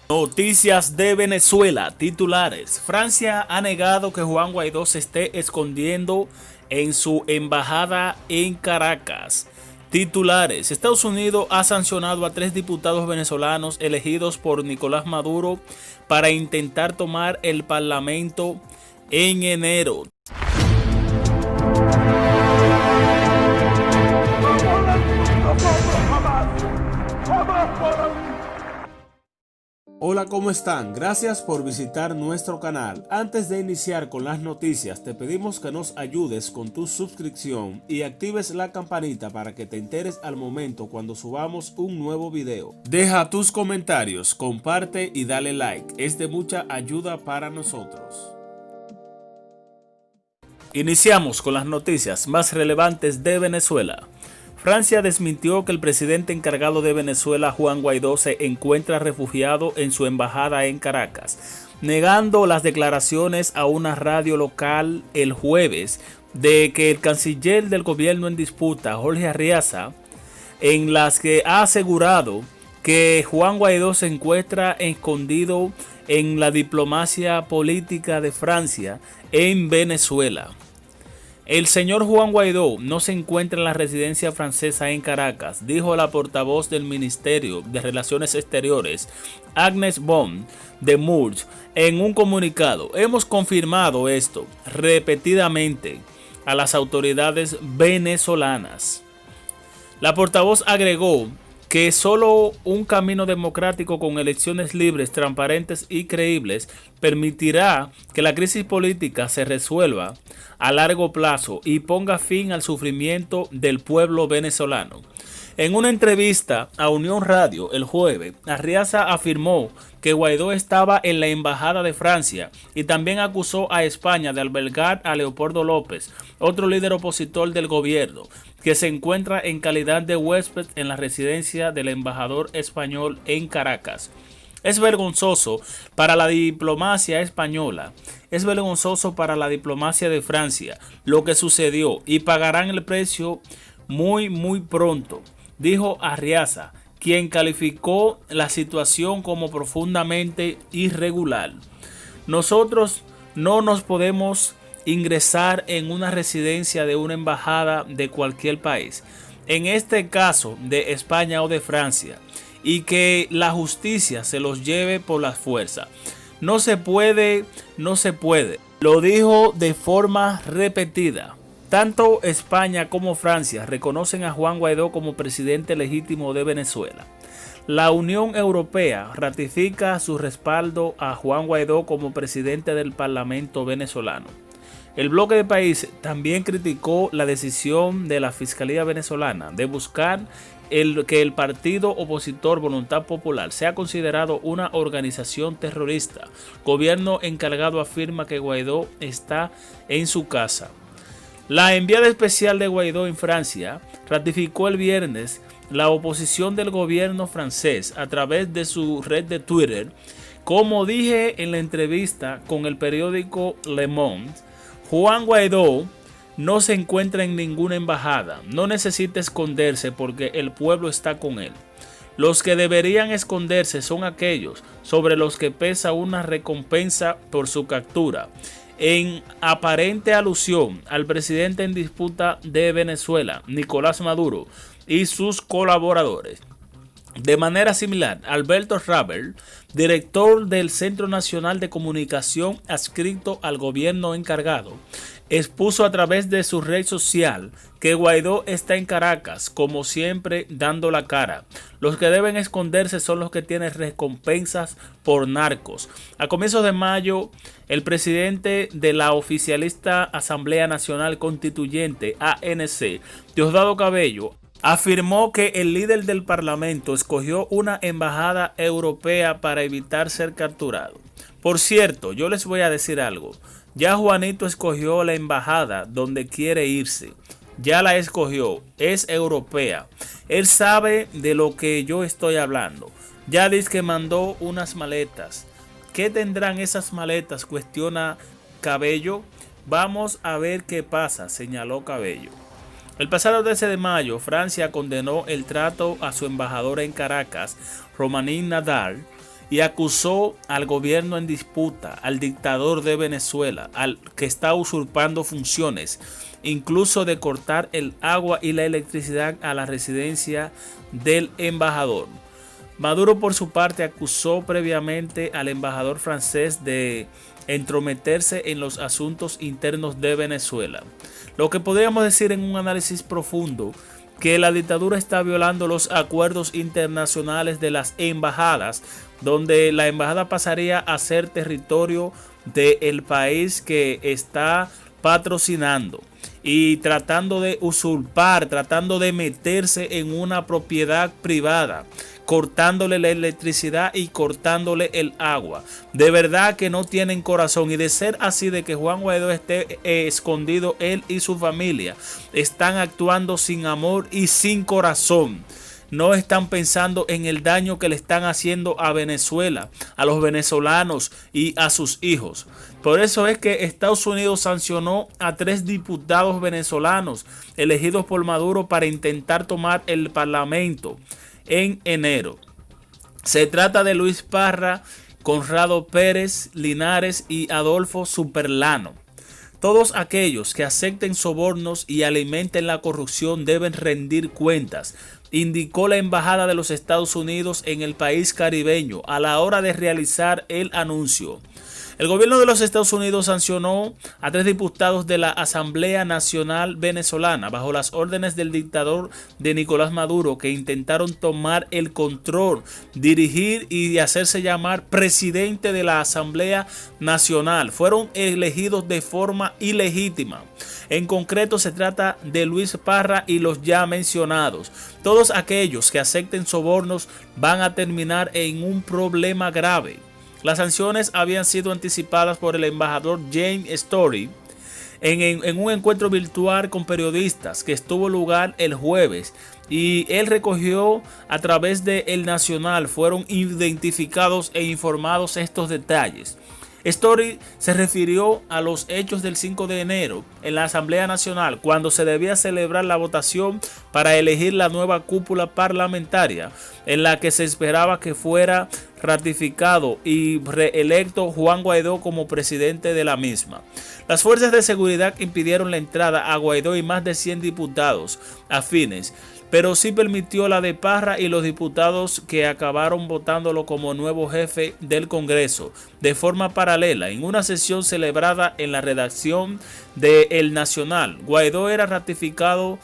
Noticias de Venezuela, titulares. Francia ha negado que Juan Guaidó se esté escondiendo en su embajada en Caracas. Titulares. Estados Unidos ha sancionado a 3 diputados venezolanos elegidos por Nicolás Maduro para intentar tomar el Parlamento en enero. Hola, ¿cómo están? Gracias por visitar nuestro canal. Antes de iniciar con las noticias, te pedimos que nos ayudes con tu suscripción y actives la campanita para que te enteres al momento cuando subamos un nuevo video. Deja tus comentarios, comparte y dale like. Es de mucha ayuda para nosotros. Iniciamos con las noticias más relevantes de Venezuela. Francia desmintió que el presidente encargado de Venezuela, Juan Guaidó, se encuentra refugiado en su embajada en Caracas, negando las declaraciones a una radio local el jueves de que el canciller del gobierno en disputa, Jorge Arriaza, en las que ha asegurado que Juan Guaidó se encuentra escondido en la diplomacia política de Francia en Venezuela. El señor Juan Guaidó no se encuentra en la residencia francesa en Caracas, dijo la portavoz del Ministerio de Relaciones Exteriores, Agnès Bonne de Mours, en un comunicado. Hemos confirmado esto repetidamente a las autoridades venezolanas. La portavoz agregó que solo un camino democrático con elecciones libres, transparentes y creíbles permitirá que la crisis política se resuelva a largo plazo y ponga fin al sufrimiento del pueblo venezolano. En una entrevista a Unión Radio el jueves, Arriaza afirmó que Guaidó estaba en la embajada de Francia y también acusó a España de albergar a Leopoldo López, otro líder opositor del gobierno, que se encuentra en calidad de huésped en la residencia del embajador español en Caracas. Es vergonzoso para la diplomacia española, es vergonzoso para la diplomacia de Francia lo que sucedió y pagarán el precio muy pronto, dijo Arriaza, quien calificó la situación como profundamente irregular. Nosotros no nos podemos ingresar en una residencia de una embajada de cualquier país, en este caso de España o de Francia, y que la justicia se los lleve por la fuerza. No se puede. Lo dijo de forma repetida. Tanto España como Francia reconocen a Juan Guaidó como presidente legítimo de Venezuela. La Unión Europea ratifica su respaldo a Juan Guaidó como presidente del Parlamento venezolano. El bloque de países también criticó la decisión de la Fiscalía venezolana de buscar que el partido opositor Voluntad Popular sea considerado una organización terrorista. Gobierno encargado afirma que Guaidó está en su casa. La enviada especial de Guaidó en Francia ratificó el viernes la oposición del gobierno francés a través de su red de Twitter. Como dije en la entrevista con el periódico Le Monde, Juan Guaidó no se encuentra en ninguna embajada, no necesita esconderse porque el pueblo está con él. Los que deberían esconderse son aquellos sobre los que pesa una recompensa por su captura, en aparente alusión al presidente en disputa de Venezuela, Nicolás Maduro, y sus colaboradores. De manera similar, Alberto Rabel, director del Centro Nacional de Comunicación adscrito al gobierno encargado, expuso a través de su red social que Guaidó está en Caracas, como siempre, dando la cara. Los que deben esconderse son los que tienen recompensas por narcos. A comienzos de mayo, el presidente de la oficialista Asamblea Nacional Constituyente, ANC, Diosdado Cabello, afirmó que el líder del Parlamento escogió una embajada europea para evitar ser capturado. Por cierto, yo les voy a decir algo. Ya Juanito escogió la embajada donde quiere irse. Ya la escogió. Es europea. Él sabe de lo que yo estoy hablando. Ya dice que mandó unas maletas. ¿Qué tendrán esas maletas?, cuestiona Cabello. Vamos a ver qué pasa, señaló Cabello. El pasado 13 de mayo, Francia condenó el trato a su embajadora en Caracas, Romaní Nadal, y acusó al gobierno en disputa, al dictador de Venezuela, al que está usurpando funciones, incluso de cortar el agua y la electricidad a la residencia del embajador. Maduro, por su parte, acusó previamente al embajador francés de entrometerse en los asuntos internos de Venezuela. Lo que podríamos decir en un análisis profundo, que la dictadura está violando los acuerdos internacionales de las embajadas, donde la embajada pasaría a ser territorio del país que está patrocinando y tratando de usurpar, tratando de meterse en una propiedad privada, cortándole la electricidad y cortándole el agua. De verdad que no tienen corazón, y de ser así, de que Juan Guaidó esté escondido, él y su familia están actuando sin amor y sin corazón. No están pensando en el daño que le están haciendo a Venezuela, a los venezolanos y a sus hijos. Por eso es que Estados Unidos sancionó a 3 diputados venezolanos elegidos por Maduro para intentar tomar el parlamento en enero. Se trata de Luis Parra, Conrado Pérez Linares y Adolfo Superlano. Todos aquellos que acepten sobornos y alimenten la corrupción deben rendir cuentas, indicó la Embajada de los Estados Unidos en el país caribeño a la hora de realizar el anuncio. El gobierno de los Estados Unidos sancionó a 3 diputados de la Asamblea Nacional Venezolana bajo las órdenes del dictador de Nicolás Maduro, que intentaron tomar el control, dirigir y hacerse llamar presidente de la Asamblea Nacional. Fueron elegidos de forma ilegítima. En concreto, se trata de Luis Parra y los ya mencionados. Todos aquellos que acepten sobornos van a terminar en un problema grave. Las sanciones habían sido anticipadas por el embajador James Story en un encuentro virtual con periodistas que estuvo lugar el jueves, y él recogió a través de El Nacional. Fueron identificados e informados estos detalles. Story se refirió a los hechos del 5 de enero en la Asamblea Nacional, cuando se debía celebrar la votación para elegir la nueva cúpula parlamentaria, en la que se esperaba que fuera ratificado y reelecto Juan Guaidó como presidente de la misma. Las fuerzas de seguridad impidieron la entrada a Guaidó y más de 100 diputados afines, pero sí permitió la de Parra y los diputados, que acabaron votándolo como nuevo jefe del Congreso. De forma paralela, en una sesión celebrada en la redacción de El Nacional, Guaidó era ratificado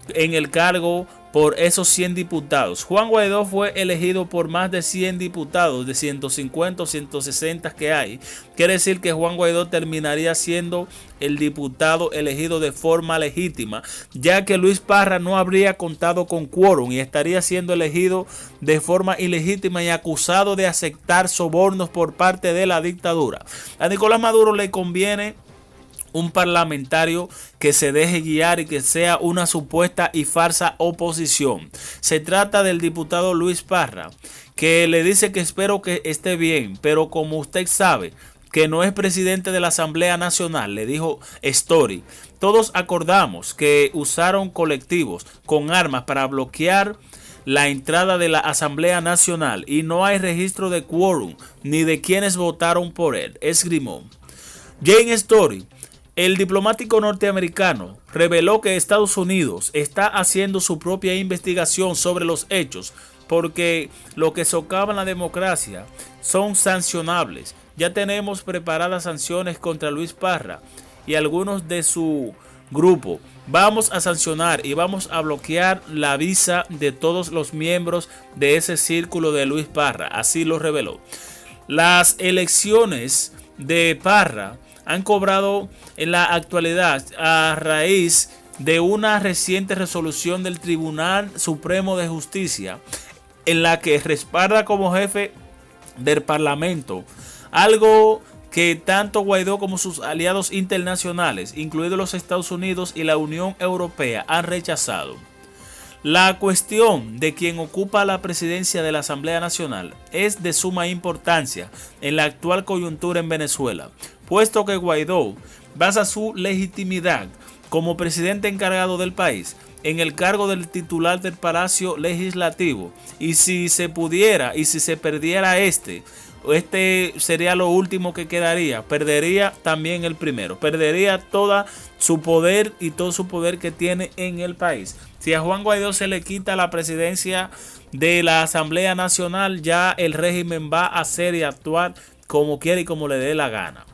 en el cargo por esos 100 diputados. Juan Guaidó fue elegido por más de 100 diputados de 150 o 160 que hay. Quiere decir que Juan Guaidó terminaría siendo el diputado elegido de forma legítima, ya que Luis Parra no habría contado con quórum y estaría siendo elegido de forma ilegítima y acusado de aceptar sobornos por parte de la dictadura. A Nicolás Maduro le conviene un parlamentario que se deje guiar y que sea una supuesta y falsa oposición. Se trata del diputado Luis Parra, que le dice que espero que esté bien, pero como usted sabe que no es presidente de la Asamblea Nacional, le dijo Story. Todos acordamos que usaron colectivos con armas para bloquear la entrada de la Asamblea Nacional y no hay registro de quórum ni de quienes votaron por él, esgrimó. James Story, el diplomático norteamericano, reveló que Estados Unidos está haciendo su propia investigación sobre los hechos, porque lo que socava la democracia son sancionables. Ya tenemos preparadas sanciones contra Luis Parra y algunos de su grupo. Vamos a sancionar y vamos a bloquear la visa de todos los miembros de ese círculo de Luis Parra. Así lo reveló. Las elecciones de Parra han cobrado en la actualidad a raíz de una reciente resolución del Tribunal Supremo de Justicia, en la que respalda como jefe del Parlamento, algo que tanto Guaidó como sus aliados internacionales, incluidos los Estados Unidos y la Unión Europea, han rechazado. La cuestión de quien ocupa la presidencia de la Asamblea Nacional es de suma importancia en la actual coyuntura en Venezuela, puesto que Guaidó basa su legitimidad como presidente encargado del país en el cargo del titular del Palacio Legislativo. Y si se pudiera y si se perdiera este sería lo último que quedaría. Perdería también el primero. Perdería todo su poder y todo su poder que tiene en el país. Si a Juan Guaidó se le quita la presidencia de la Asamblea Nacional, ya el régimen va a hacer y actuar como quiera y como le dé la gana.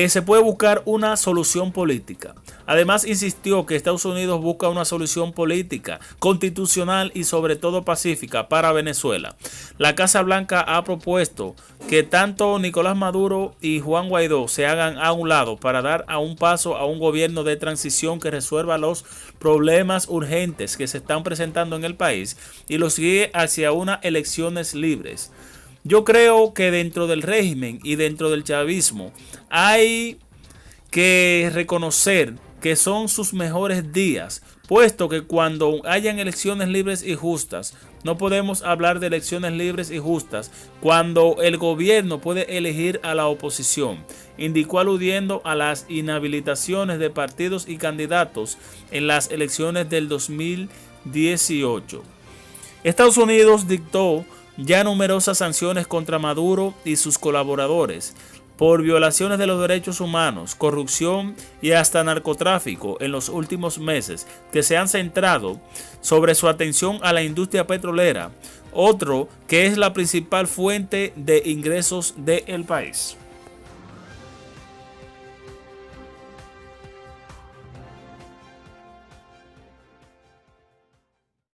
Se puede buscar una solución política. Además, insistió que Estados Unidos busca una solución política, constitucional y sobre todo pacífica para Venezuela. La Casa Blanca ha propuesto que tanto Nicolás Maduro y Juan Guaidó se hagan a un lado para dar a un paso a un gobierno de transición que resuelva los problemas urgentes que se están presentando en el país y los guíe hacia unas elecciones libres. Yo creo que dentro del régimen y dentro del chavismo hay que reconocer que son sus mejores días, puesto que cuando hayan elecciones libres y justas, no podemos hablar de elecciones libres y justas cuando el gobierno puede elegir a la oposición, indicó aludiendo a las inhabilitaciones de partidos y candidatos en las elecciones del 2018. Estados Unidos dictó ya numerosas sanciones contra Maduro y sus colaboradores por violaciones de los derechos humanos, corrupción y hasta narcotráfico en los últimos meses, que se han centrado sobre su atención a la industria petrolera, otro que es la principal fuente de ingresos del país.